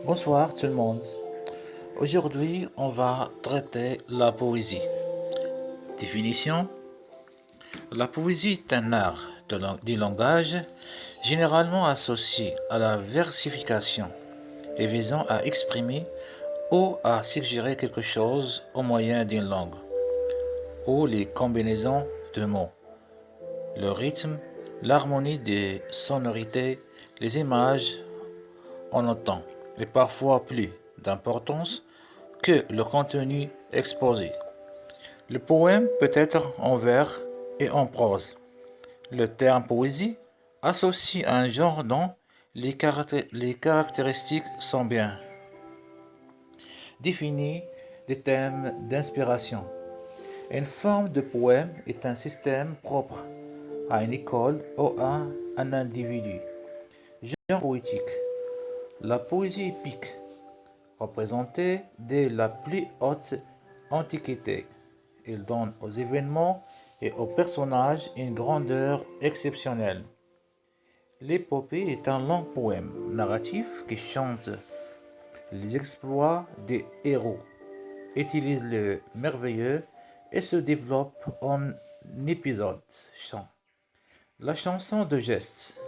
Bonsoir tout le monde. Aujourd'hui, on va traiter la poésie. Définition. La poésie est un art du langage généralement associé à la versification et visant à exprimer ou à suggérer quelque chose au moyen d'une langue ou les combinaisons de mots, le rythme, l'harmonie des sonorités, les images en autant et parfois plus d'importance que le contenu exposé. Le poème peut être en vers et en prose. Le terme poésie associe un genre dont les caractéristiques sont bien définies des thèmes d'inspiration. Une forme de poème est un système propre à une école ou à un individu. Genre poétique. La poésie épique, représentée dès la plus haute antiquité. Il donne aux événements et aux personnages une grandeur exceptionnelle. L'épopée est un long poème narratif qui chante les exploits des héros, utilise le merveilleux et se développe en épisodes chants. La chanson de geste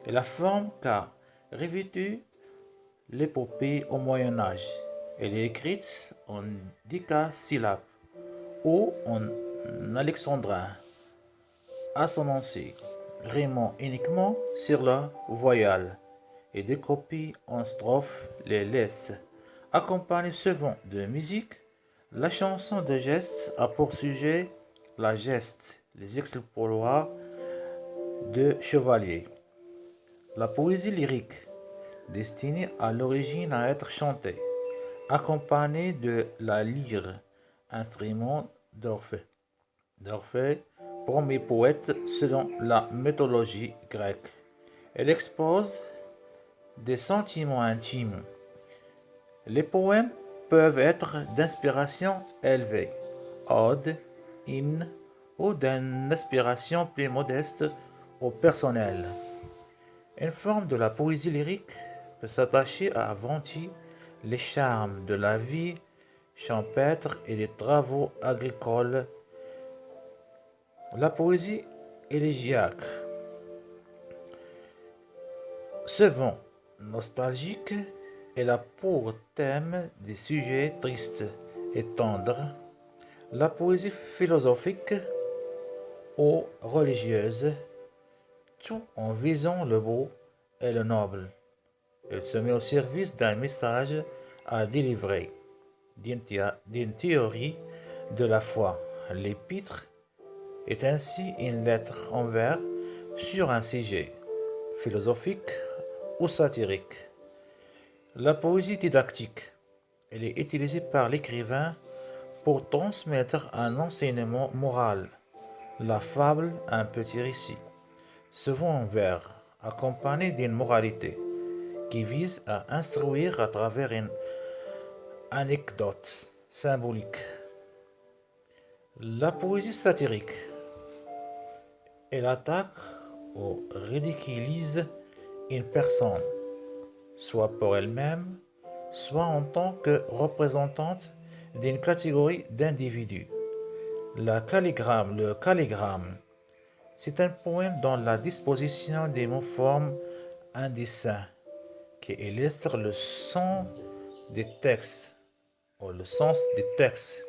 est la forme qu'a revêtue l'épopée au Moyen Âge. Elle est écrite en décasyllabes ou en alexandrin assonancé, rimant uniquement sur la voyelle, et des copies en strophes les laissent. Accompagnée souvent de musique, la chanson de geste a pour sujet la geste, les exploits de chevaliers. La poésie lyrique, destinée à l'origine à être chantée, accompagnée de la lyre, instrument d'Orphée. D'Orphée, premier poète selon la mythologie grecque. Elle expose des sentiments intimes. Les poèmes peuvent être d'inspiration élevée, odes, hymnes ou d'une inspiration plus modeste ou personnelle. Une forme de la poésie lyrique peut s'attacher à avancer les charmes de la vie champêtre et des travaux agricoles. La poésie élégiaque, souvent nostalgique, elle a pour thème des sujets tristes et tendres. La poésie philosophique ou religieuse, tout en visant le beau et le noble. Elle se met au service d'un message à délivrer, d'une théorie de la foi. L'épître est ainsi une lettre en vers sur un sujet philosophique ou satirique. La poésie didactique, elle est utilisée par l'écrivain pour transmettre un enseignement moral. La fable, un petit récit, souvent en vers, accompagné d'une moralité qui vise à instruire à travers une anecdote symbolique. La poésie satirique, elle attaque ou ridiculise une personne, soit pour elle-même, soit en tant que représentante d'une catégorie d'individus. Le calligramme, c'est un poème dont la disposition des mots forme un dessin qui illustre le son des textes ou le sens des textes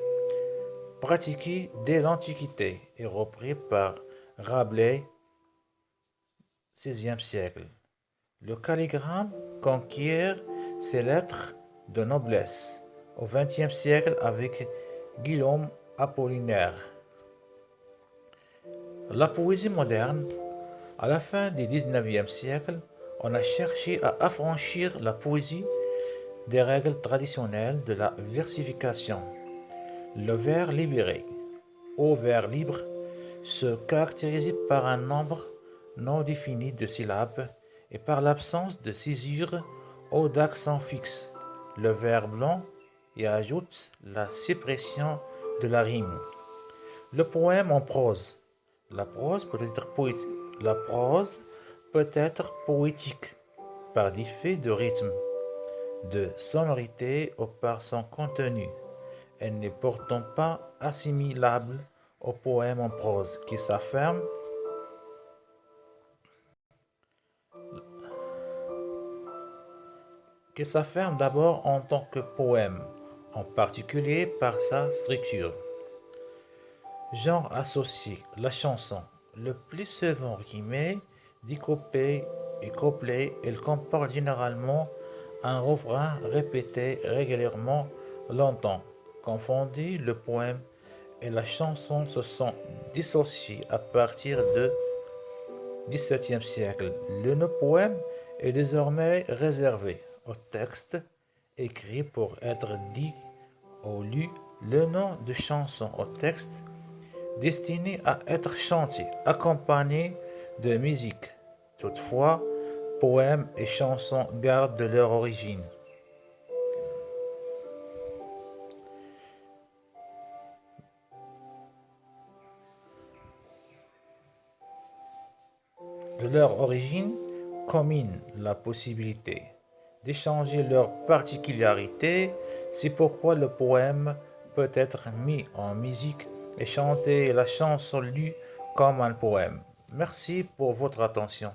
pratiqués dès l'Antiquité et repris par Rabelais, 16e siècle. Le calligramme conquiert ses lettres de noblesse au XXe siècle avec Guillaume Apollinaire. La poésie moderne, à la fin du XIXe siècle, on a cherché à affranchir la poésie des règles traditionnelles de la versification. Le vers libéré, ou vers libre, se caractérise par un nombre non défini de syllabes et par l'absence de césure ou d'accent fixe. Le vers blanc y ajoute la suppression de la rime. Le poème en prose. La prose peut être poétique. La prose peut être poétique par l'effet de rythme. de sonorité ou par son contenu. Elle n'est pourtant pas assimilable au poème en prose qui s'affirme d'abord en tant que poème, en particulier par sa structure. Genre associé, la chanson, le plus souvent rimée, découpée et couplée, elle comporte généralement un refrain répété régulièrement longtemps. Confondus, le poème et la chanson se sont dissociés à partir du XVIIe siècle. Le nom poème est désormais réservé au texte écrit pour être dit ou lu. Le nom de chanson au texte destiné à être chanté, accompagné de musique. Toutefois, poèmes et chansons gardent de leur origine. Commune la possibilité d'échanger leurs particularités. C'est pourquoi le poème peut être mis en musique et chanté et la chanson lue comme un poème. Merci pour votre attention.